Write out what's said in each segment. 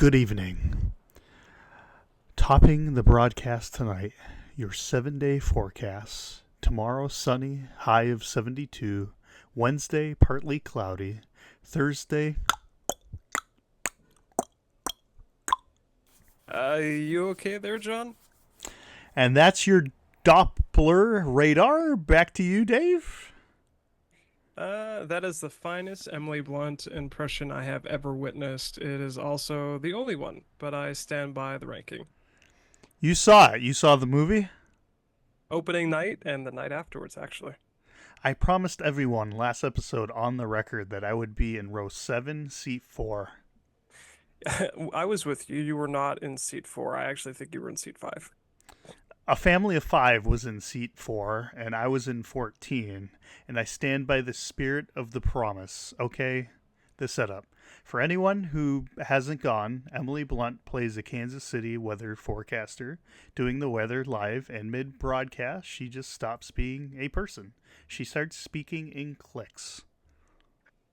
Good evening. Topping the broadcast tonight, your 7-day forecast. Tomorrow sunny, high of 72. Wednesday partly cloudy. Thursday. You okay there, John? And that's your Doppler radar. Back to you, Dave. That is the finest Emily Blunt impression I have ever witnessed. It is also the only one, but I stand by the ranking. You saw it. You saw the movie? Opening night and the night afterwards, actually. I promised everyone last episode on the record that I would be in row 7, seat 4. I was with you. You were not in seat 4. I actually think you were in seat 5. A family of 5 was in seat 4, and I was in 14, and I stand by the spirit of the promise, okay? The setup. For anyone who hasn't gone, Emily Blunt plays a Kansas City weather forecaster, doing the weather live, and mid-broadcast, she just stops being a person. She starts speaking in clicks.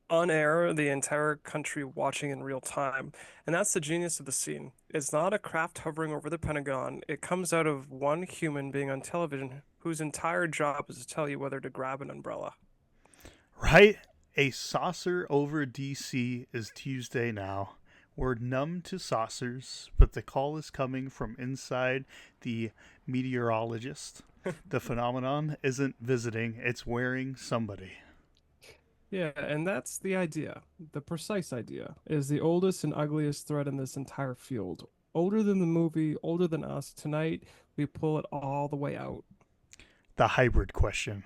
On air, the entire country watching in real time. And that's the genius of the scene. It's not a craft hovering over the Pentagon. It comes out of one human being on television whose entire job is to tell you whether to grab an umbrella. Right? A saucer over DC is Tuesday now. We're numb to saucers, but the call is coming from inside the meteorologist. The phenomenon isn't visiting, it's wearing somebody. Yeah, and that's the idea. The precise idea is the oldest and ugliest thread in this entire field. Older than the movie, older than us. Tonight, we pull it all the way out. The hybrid question.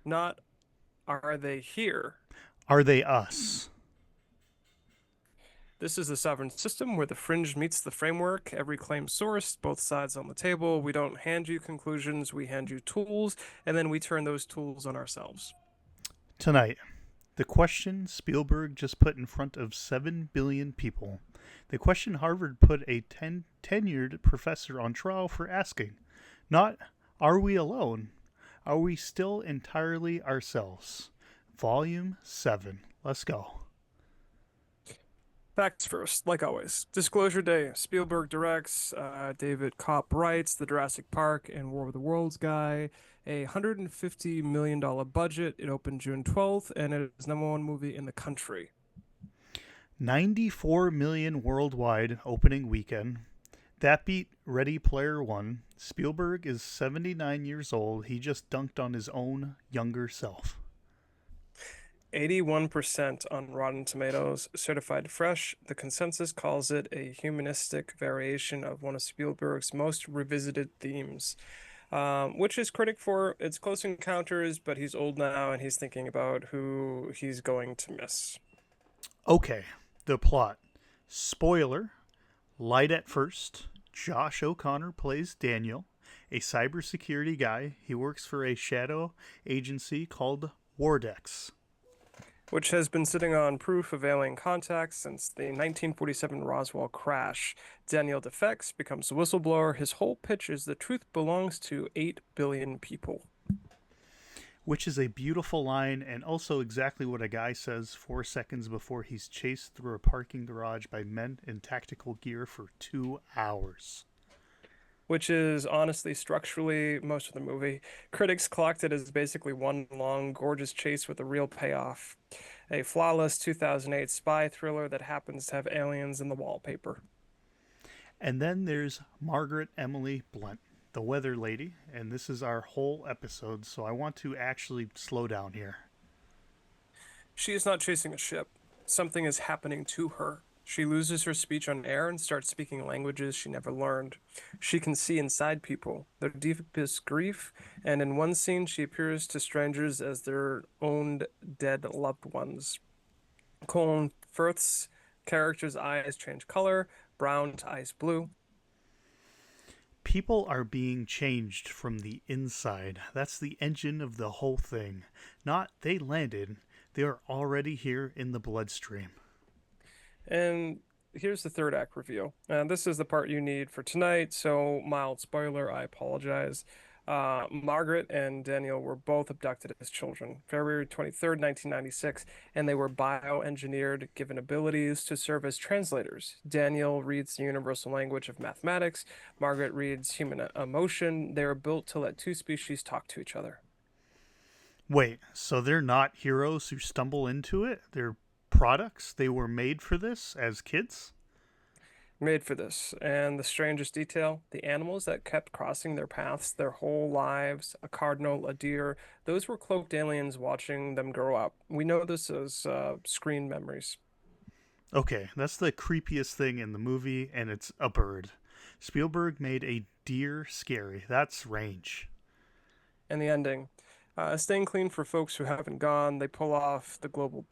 Not are they here? Are they us? This is the sovereign system where the fringe meets the framework, every claim sourced, both sides on the table. We don't hand you conclusions, we hand you tools, and then we turn those tools on ourselves. Tonight, the question Spielberg just put in front of 7 billion people. The question Harvard put a tenured professor on trial for asking. Not, are we alone? Are we still entirely ourselves? Volume 7. Let's go. Facts first, like always. Disclosure Day. Spielberg directs, David Kopp writes, the Jurassic Park and War of the Worlds guy. $150 million budget. It opened June 12th, and it is #1 movie in the country. 94 million worldwide opening weekend. That beat Ready Player One. Spielberg is 79 years old. He just dunked on his own younger self. 81% on Rotten Tomatoes, certified fresh. The consensus calls it a humanistic variation of one of Spielberg's most revisited themes, which is critic for its Close Encounters, but he's old now and he's thinking about who he's going to miss. Okay, the plot. Spoiler, light at first. Josh O'Connor plays Daniel, a cybersecurity guy. He works for a shadow agency called Wardex, which has been sitting on proof of alien contact since the 1947 Roswell crash. Daniel defects, becomes a whistleblower. His whole pitch is the truth belongs to 8 billion people. which is a beautiful line and also exactly what a guy says 4 seconds before he's chased through a parking garage by men in tactical gear for 2 hours. Which is honestly structurally most of the movie. Critics clocked it as basically one long, gorgeous chase with a real payoff. A flawless 2008 spy thriller that happens to have aliens in the wallpaper. And then there's Margaret Emily Blunt, the weather lady, and this is our whole episode, so I want to actually slow down here. She is not chasing a ship. Something is happening to her. She loses her speech on air and starts speaking languages she never learned. She can see inside people, their deepest grief, and in one scene she appears to strangers as their own dead loved ones. Colin Firth's character's eyes change color, brown to ice blue. People are being changed from the inside. That's the engine of the whole thing. Not they landed, they are already here in the bloodstream. And here's the third act reveal. This is the part you need for tonight, so mild spoiler, I apologize. Margaret and Daniel were both abducted as children, February 23rd, 1996, and they were bioengineered, given abilities to serve as translators. Daniel reads the universal language of mathematics, Margaret reads human emotion. They were built to let two species talk to each other. Wait, so they're not heroes who stumble into it? They're products? They were made for this as kids? Made for this. And the strangest detail, the animals that kept crossing their paths their whole lives, a cardinal, a deer, those were cloaked aliens watching them grow up. We know this as screen memories. Okay, that's the creepiest thing in the movie, and it's a bird. Spielberg made a deer scary. That's range. And the ending. Staying clean for folks who haven't gone. They pull off the global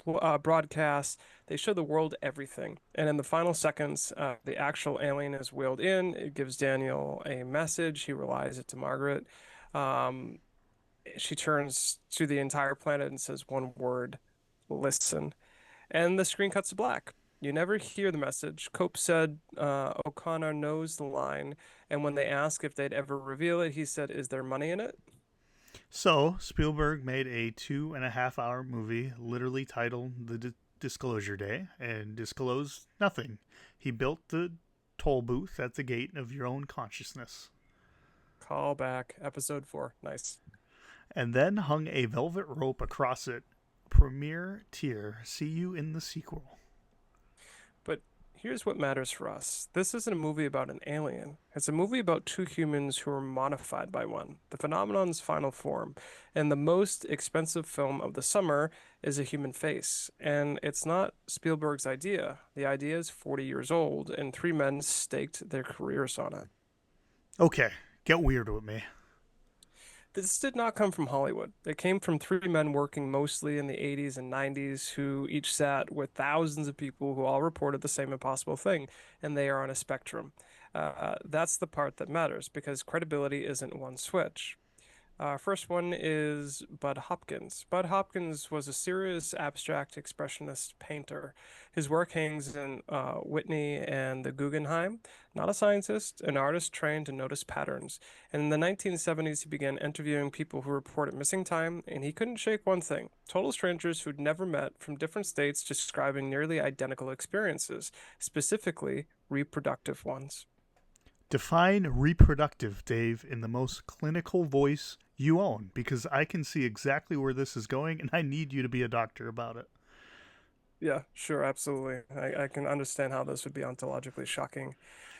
broadcast. They show the world everything. And in the final seconds, the actual alien is wheeled in. It gives Daniel a message. He relies it to Margaret. Um, she turns to the entire planet and says one word, listen. And the screen cuts to black. You never hear the message. Cope said O'Connor knows the line. And when they ask if they'd ever reveal it, he said, is there money in it? So, Spielberg made a 2.5 hour movie literally titled Disclosure Day and disclosed nothing. He built the toll booth at the gate of your own consciousness Call back. Episode 4. Nice. and then hung a velvet rope across it. Premiere tier. See you in the sequel. But here's what matters for us. This isn't a movie about an alien. It's a movie about two humans who are modified by one, the phenomenon's final form. And the most expensive film of the summer is A Human Face. And it's not Spielberg's idea. The idea is 40 years old, and three men staked their careers on it. Okay, get weird with me. This did not come from Hollywood. It came from three men working mostly in the 80s and 90s who each sat with thousands of people who all reported the same impossible thing, and they are on a spectrum. That's the part that matters because credibility isn't one switch. First one is Bud Hopkins. Bud Hopkins was a serious abstract expressionist painter. His work hangs in Whitney and the Guggenheim. Not a scientist, an artist trained to notice patterns. And in the 1970s, he began interviewing people who reported missing time, and he couldn't shake one thing: total strangers who'd never met from different states describing nearly identical experiences, specifically reproductive ones. Define reproductive, Dave, in the most clinical voice you own, because I can see exactly where this is going, and I need you to be a doctor about it. Yeah, sure, absolutely. I can understand how this would be ontologically shocking.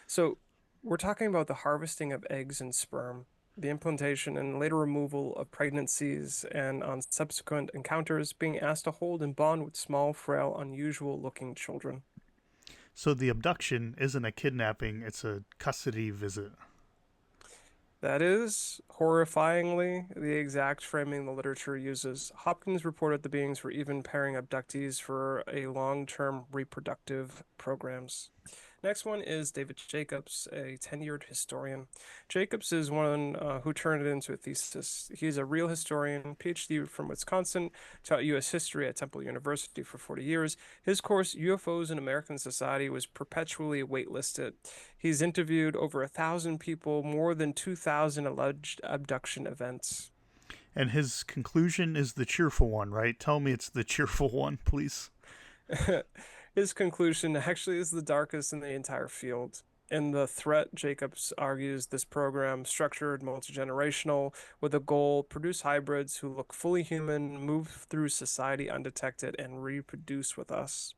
So, we're talking about the harvesting of eggs and sperm, the implantation and later removal of pregnancies, and on subsequent encounters, being asked to hold and bond with small, frail, unusual looking children. So the abduction isn't a kidnapping, it's a custody visit. That is, horrifyingly, the exact framing the literature uses. Hopkins reported the beings were even pairing abductees for a long-term reproductive programs. Next one is David Jacobs, a tenured historian. Jacobs is one who turned it into a thesis. He's a real historian, PhD from Wisconsin, taught U.S. history at Temple University for 40 years. His course, UFOs in American Society, was perpetually waitlisted. He's interviewed over 1,000 people, more than 2,000 alleged abduction events. And his conclusion is the cheerful one, right? Tell me it's the cheerful one, please. His conclusion actually is the darkest in the entire field. In The Threat, Jacobs argues this program, structured, multi-generational, with a goal, produce hybrids who look fully human, move through society undetected, and reproduce with us.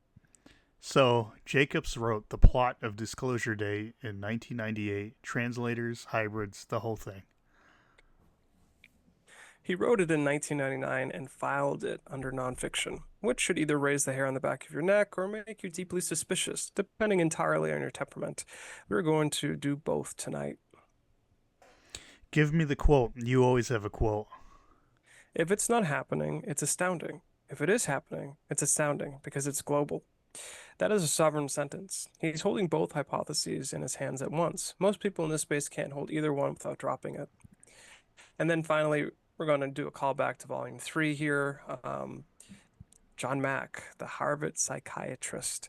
So, Jacobs wrote the plot of Disclosure Day in 1998, translators, hybrids, the whole thing. He wrote it in 1999 and filed it under nonfiction, which should either raise the hair on the back of your neck or make you deeply suspicious, depending entirely on your temperament. We're going to do both tonight. Give me the quote. You always have a quote. If it's not happening, it's astounding. If it is happening, it's astounding because it's global. That is a sovereign sentence. He's holding both hypotheses in his hands at once. Most people in this space can't hold either one without dropping it. And then finally, we're going to do a callback to Volume 3 here. John Mack, the Harvard psychiatrist.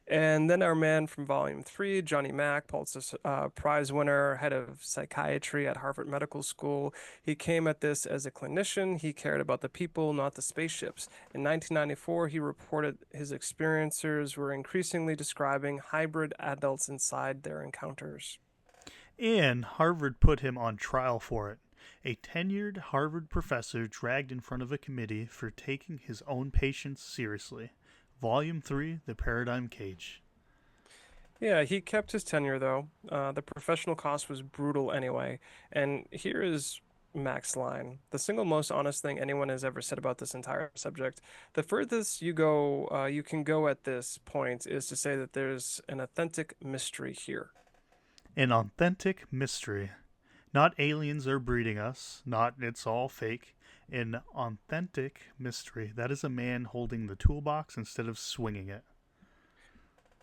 And then our man from Volume 3, Johnny Mack, Pulitzer Prize winner, head of psychiatry at Harvard Medical School. He came at this as a clinician. He cared about the people, not the spaceships. In 1994, he reported his experiencers were increasingly describing hybrid adults inside their encounters. And Harvard put him on trial for it. A tenured Harvard professor dragged in front of a committee for taking his own patients seriously. Volume 3, The Paradigm Cage. Yeah, he kept his tenure though. The professional cost was brutal anyway. And here is Mac's line, the single most honest thing anyone has ever said about this entire subject. The furthest you can go at this point is to say that there's an authentic mystery here. An authentic mystery. Not aliens are breeding us, not it's all fake. An authentic mystery. That is a man holding the toolbox instead of swinging it.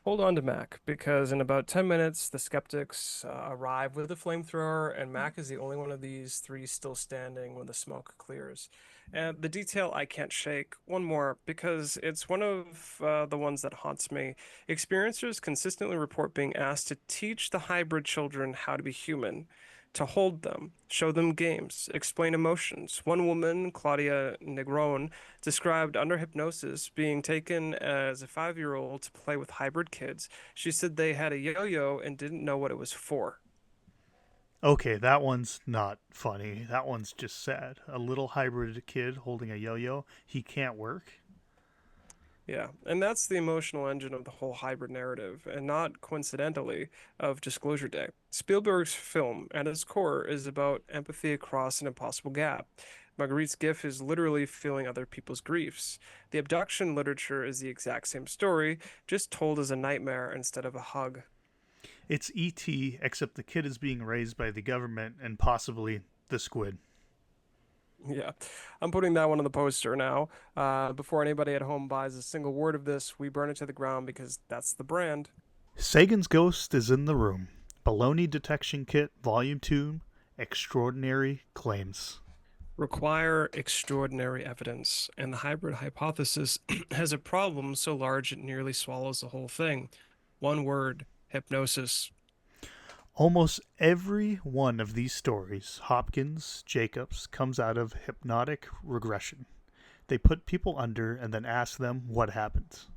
Hold on to Mac, because in about 10 minutes, the skeptics arrive with a flamethrower, and Mac is the only one of these three still standing when the smoke clears. And the detail I can't shake. One more, because it's one of the ones that haunts me. Experiencers consistently report being asked to teach the hybrid children how to be human, to hold them, show them games, explain emotions. One woman, Claudia Negron, described under hypnosis being taken as a 5-year-old to play with hybrid kids. She said they had a yo-yo and didn't know what it was for. Okay, that one's not funny. That one's just sad. A little hybrid kid holding a yo yo, he can't work. Yeah, and that's the emotional engine of the whole hybrid narrative, and not coincidentally of Disclosure Day. Spielberg's film, at its core, is about empathy across an impossible gap. Marguerite's gift is literally feeling other people's griefs. The abduction literature is the exact same story, just told as a nightmare instead of a hug. It's E.T., except the kid is being raised by the government and possibly the squid. Yeah, I'm putting that one on the poster now. Before anybody at home buys a single word of this, we burn it to the ground because that's the brand. Sagan's ghost is in the room. Baloney Detection Kit, Volume 2, Extraordinary Claims. Require extraordinary evidence, and the hybrid hypothesis has a problem so large it nearly swallows the whole thing. One word, hypnosis. Almost every one of these stories, Hopkins, Jacobs, comes out of hypnotic regression. They put people under and then ask them what happens.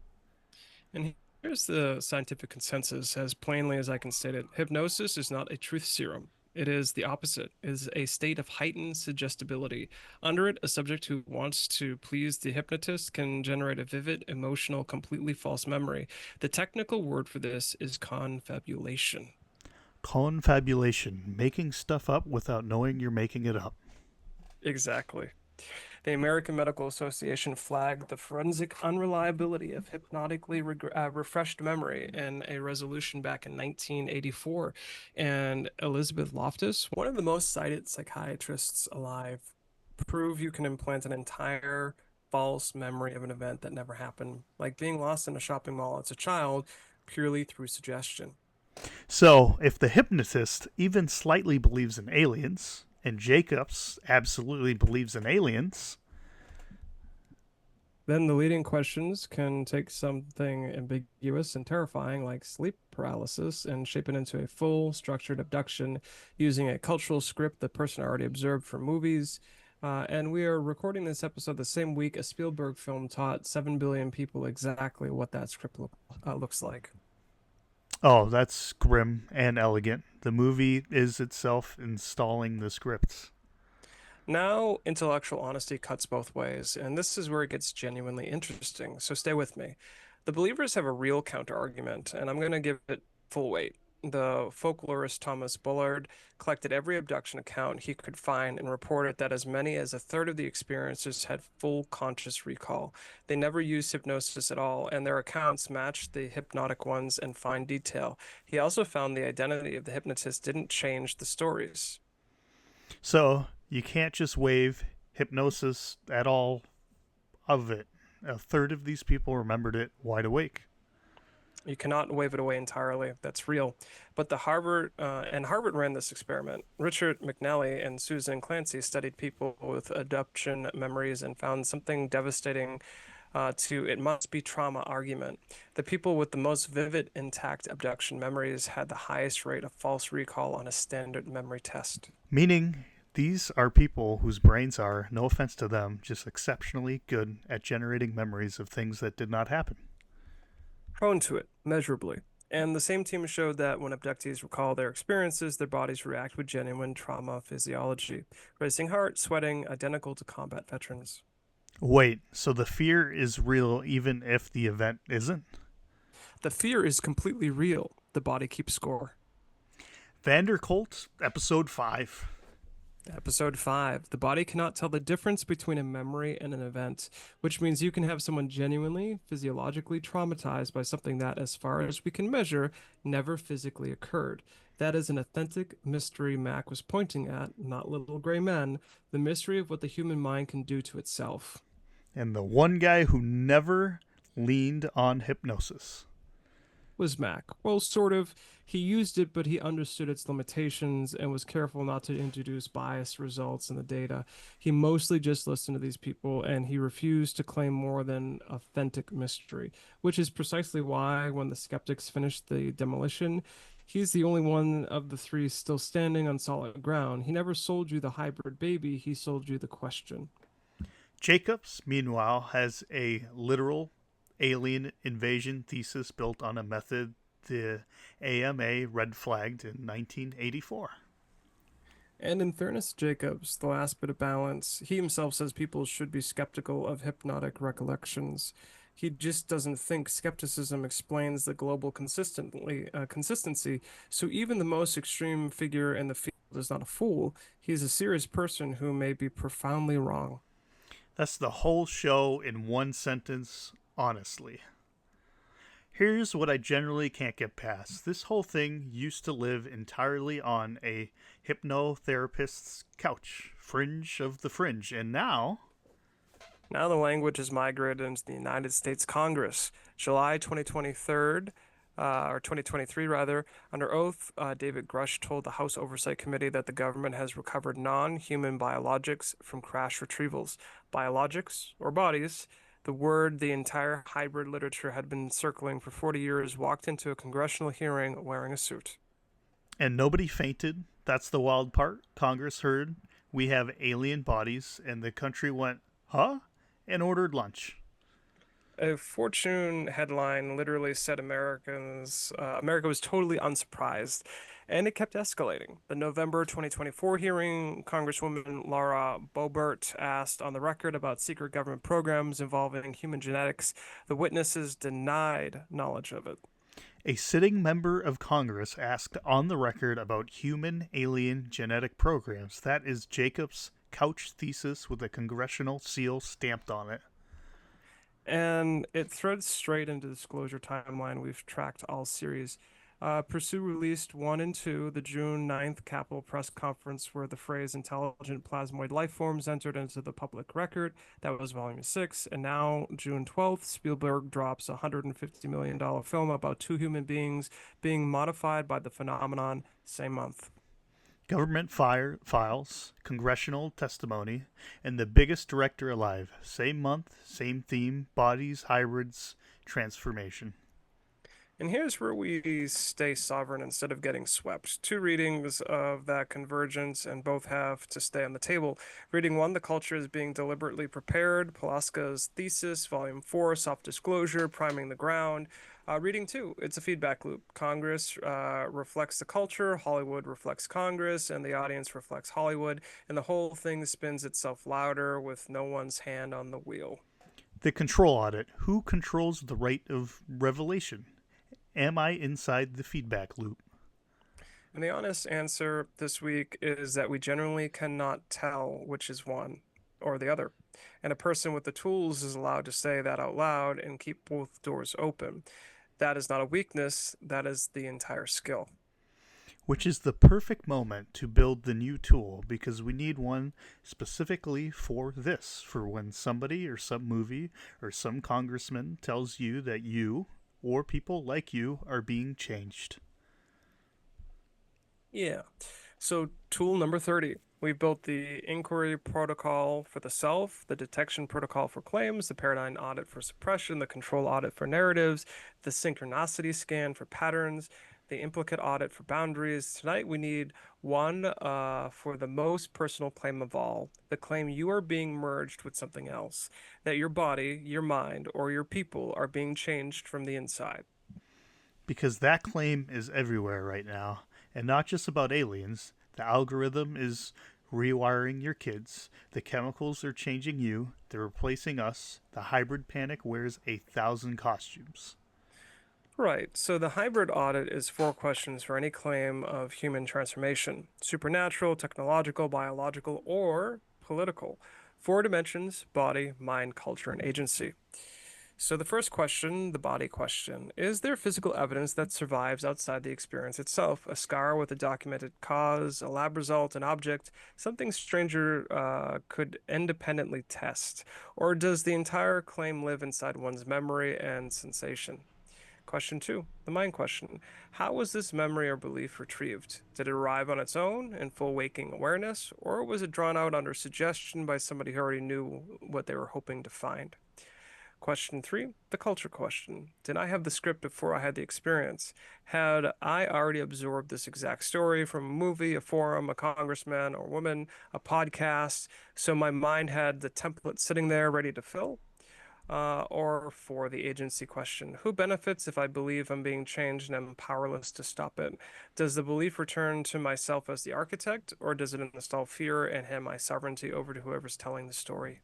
And here's the scientific consensus, as plainly as I can state it. Hypnosis is not a truth serum. It is the opposite. It is a state of heightened suggestibility. Under it, a subject who wants to please the hypnotist can generate a vivid, emotional, completely false memory. The technical word for this is confabulation. Confabulation, making stuff up without knowing you're making it up. Exactly. The American Medical Association flagged the forensic unreliability of hypnotically refreshed memory in a resolution back in 1984. And Elizabeth Loftus, one of the most cited psychiatrists alive, prove you can implant an entire false memory of an event that never happened, like being lost in a shopping mall as a child, purely through suggestion. So, if the hypnotist even slightly believes in aliens, and Jacobs absolutely believes in aliens, Then the leading questions can take something ambiguous and terrifying like sleep paralysis and shape it into a full structured abduction using a cultural script the person already observed from movies. And we are recording this episode the same week a Spielberg film taught 7 billion people exactly what that script looks like. oh, that's grim and elegant. The movie is itself installing the scripts. Now, intellectual honesty cuts both ways, and this is where it gets genuinely interesting, so stay with me. The believers have a real counterargument, and I'm going to give it full weight. The folklorist Thomas Bullard collected every abduction account he could find and reported that as many as a third of the experiencers had full conscious recall. They never used hypnosis at all, and their accounts matched the hypnotic ones in fine detail. He also found the identity of the hypnotist didn't change the stories. So, you can't just waive hypnosis at all of it. A third of these people remembered it wide awake. You cannot wave it away entirely. That's real. But Harvard ran this experiment. Richard McNally and Susan Clancy studied people with abduction memories and found something devastating to it must be trauma argument. The people with the most vivid intact abduction memories had the highest rate of false recall on a standard memory test. Meaning, these are people whose brains are, no offense to them, just exceptionally good at generating memories of things that did not happen. Prone to it, measurably. And the same team showed that when abductees recall their experiences, their bodies react with genuine trauma physiology, racing heart, sweating, identical to combat veterans. Wait, so the fear is real even if the event isn't? The fear is completely real. The body keeps score. Vandercolt, episode 5. Episode 5. The body cannot tell the difference between a memory and an event, which means you can have someone genuinely, physiologically traumatized by something that, as far as we can measure, never physically occurred. That is an authentic mystery Mack was pointing at, not little gray men, the mystery of what the human mind can do to itself. And the one guy who never leaned on hypnosis Was Mack. Well, sort of. He used it, but he understood its limitations and was careful not to introduce biased results in the data. He mostly just listened to these people and he refused to claim more than authentic mystery, which is precisely why, when the skeptics finished the demolition, he's the only one of the three still standing on solid ground. He never sold you the hybrid baby, he sold you the question. Jacobs, meanwhile, has a literal alien invasion thesis built on a method the AMA red flagged in 1984. And in fairness to Jacobs, the last bit of balance, he himself says people should be skeptical of hypnotic recollections. He just doesn't think skepticism explains the global consistency. So even the most extreme figure in the field is not a fool. He's a serious person who may be profoundly wrong. That's the whole show in one sentence, honestly. Here's what I generally can't get past. This whole thing used to live entirely on a hypnotherapist's couch, fringe of the fringe, and now Now the language has migrated into the United States Congress. July 2023, or 2023 rather, under oath, David Grush told the House Oversight Committee that the government has recovered non-human biologics from crash retrievals. Biologics, or bodies, the word the entire hybrid literature had been circling for 40 years, walked into a congressional hearing wearing a suit. and nobody fainted. That's the wild part. Congress heard we have alien bodies, and the country went, huh? And ordered lunch. A Fortune headline literally said America was totally unsurprised, and it kept escalating. The November 2024 hearing, Congresswoman Laura Boebert asked on the record about secret government programs involving human genetics. The witnesses denied knowledge of it. A sitting member of Congress asked on the record about human alien genetic programs. That is Jacob's couch thesis with a congressional seal stamped on it. And it threads straight into the disclosure timeline we've tracked all series. Pursue released 1 and 2, the June 9th Capitol press conference where the phrase intelligent plasmoid life forms entered into the public record. That was volume 6. And now, June 12th, Spielberg drops a $150 million film about two human beings being modified by the phenomenon, same month. Government files, congressional testimony, and the biggest director alive. Same month, same theme, bodies, hybrids, transformation. And here's where we stay sovereign instead of getting swept. Two readings of that convergence, and both have to stay on the table. Reading 1, The Culture is Being Deliberately Prepared, Palaska's Thesis, Volume 4, Soft Disclosure, Priming the Ground. Reading 2, It's a Feedback Loop. Congress reflects the culture, Hollywood reflects Congress, and the audience reflects Hollywood, and the whole thing spins itself louder with no one's hand on the wheel. The control audit. Who controls the right of revelation? Am I inside the feedback loop? And the honest answer this week is that we generally cannot tell which is one or the other. And a person with the tools is allowed to say that out loud and keep both doors open. That is not a weakness, that is the entire skill. Which is the perfect moment to build the new tool, because we need one specifically for this, for when somebody or some movie or some congressman tells you that you or people like you are being changed. Yeah. So tool number 30. We've built the inquiry protocol for the self, the detection protocol for claims, the paradigm audit for suppression, the control audit for narratives, the synchronicity scan for patterns, the implicate audit for boundaries. Tonight, we need one for the most personal claim of all, the claim you are being merged with something else, that your body, your mind, or your people are being changed from the inside. Because that claim is everywhere right now, and not just about aliens. The algorithm is rewiring your kids, the chemicals are changing you, they're replacing us, the hybrid panic wears 1,000 costumes. Right. So the hybrid audit is four questions for any claim of human transformation: supernatural, technological, biological, or political. Four dimensions: body, mind, culture, and agency. So the first question, the body question: is there physical evidence that survives outside the experience itself? A scar with a documented cause, a lab result, an object, something stranger could independently test? Or does the entire claim live inside one's memory and sensation? Question two, the mind question. How was this memory or belief retrieved? Did it arrive on its own in full waking awareness, or was it drawn out under suggestion by somebody who already knew what they were hoping to find? Question three, the culture question. Did I have the script before I had the experience? Had I already absorbed this exact story from a movie, a forum, a congressman or woman, a podcast, so my mind had the template sitting there ready to fill? Or for the agency question, who benefits if I believe I'm being changed and I'm powerless to stop it? Does the belief return to myself as the architect, or does it install fear and hand my sovereignty over to whoever's telling the story?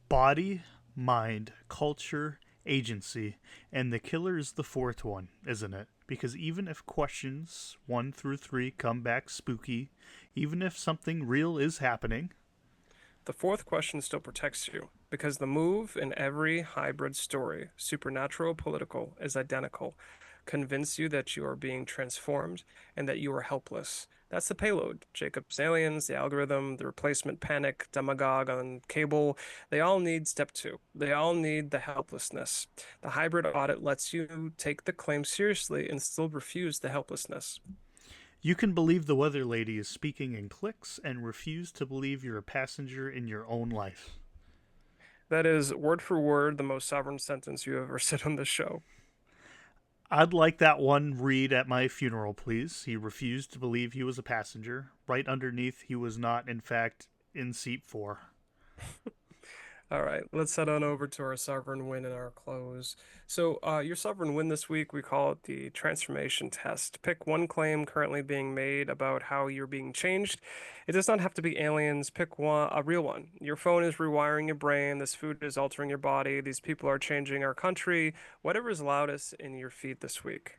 Body, mind, culture, agency, and the killer is the fourth one, isn't it? Because even if questions 1 through 3 come back spooky, even if something real is happening, The fourth question still protects you, because the move in every hybrid story, supernatural, political, is identical. Convince you that you are being transformed and that you are helpless. That's the payload. Jacob's aliens, the algorithm, the replacement panic, demagogue on cable, they all need step two. They all need the helplessness. The hybrid audit lets you take the claim seriously and still refuse the helplessness. you can believe the weather lady is speaking in clicks and refuse to believe you're a passenger in your own life. That is word for word the most sovereign sentence you ever said on this show. I'd like that one read at my funeral, please. He refused to believe he was a passenger. Right underneath, he was not, in fact, in seat 4. All right, let's head on over to our sovereign win and our close. So, your sovereign win this week, we call it the transformation test. Pick one claim currently being made about how you're being changed. It does not have to be aliens. Pick one, a real one. Your phone is rewiring your brain. This food is altering your body. These people are changing our country. Whatever is loudest in your feed this week.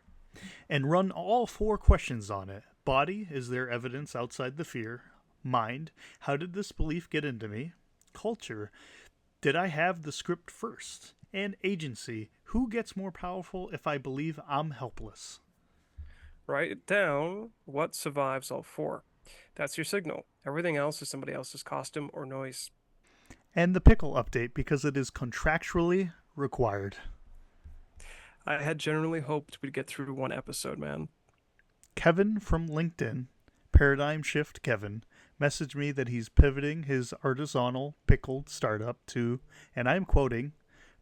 And run all 4 questions on it. Body, is there evidence outside the fear? Mind, how did this belief get into me? Culture, did I have the script first? And agency, who gets more powerful if I believe I'm helpless? Write down what survives all four. That's your signal. Everything else is somebody else's costume or noise. And the pickle update because it is contractually required. I had generally hoped we'd get through one episode, man. Kevin from LinkedIn, Paradigm Shift Kevin, messaged me that he's pivoting his artisanal pickled startup to, and I'm quoting,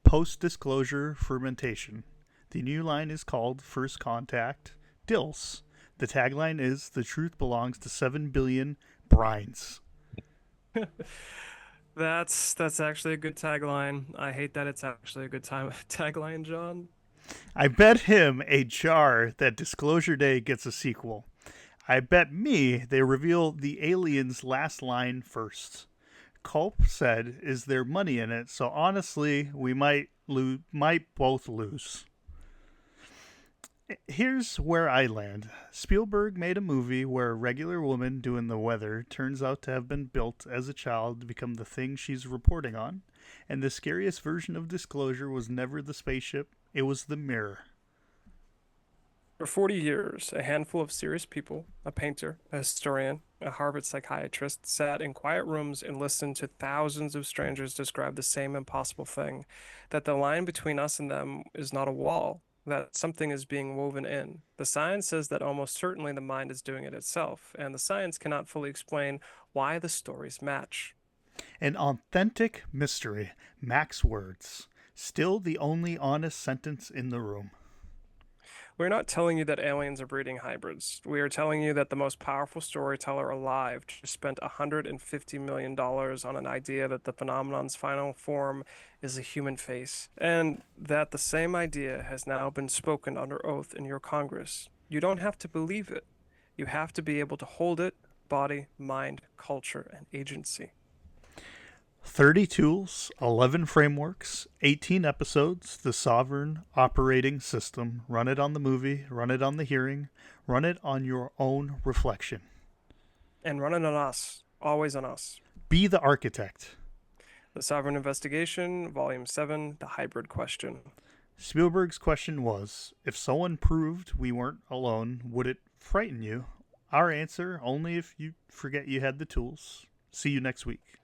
post-disclosure fermentation. The new line is called First Contact Dills. The tagline is, the truth belongs to 7 billion brines. That's actually a good tagline. I hate that it's actually a good time tagline, John. I bet him a jar that Disclosure Day gets a sequel. I bet me they reveal the alien's last line first. Culp said, "Is there money in it?" So honestly, we might both lose. Here's where I land. Spielberg made a movie where a regular woman doing the weather turns out to have been built as a child to become the thing she's reporting on, and the scariest version of Disclosure was never the spaceship, it was the mirror. For 40 years, a handful of serious people, a painter, a historian, a Harvard psychiatrist, sat in quiet rooms and listened to thousands of strangers describe the same impossible thing: that the line between us and them is not a wall, that something is being woven in. The science says that almost certainly the mind is doing it itself, and the science cannot fully explain why the stories match. An authentic mystery. Mack's words. Still the only honest sentence in the room. We're not telling you that aliens are breeding hybrids. We are telling you that the most powerful storyteller alive just spent $150 million on an idea that the phenomenon's final form is a human face, and that the same idea has now been spoken under oath in your Congress. You don't have to believe it. You have to be able to hold it, body, mind, culture, and agency. 30 tools, 11 frameworks, 18 episodes, the sovereign operating system. Run it on the movie, run it on the hearing, run it on your own reflection. And run it on us, always on us. Be the architect. The Sovereign Investigation, Volume 7, The Hybrid Question. Spielberg's question was, if someone proved we weren't alone, would it frighten you? Our answer, only if you forget you had the tools. See you next week.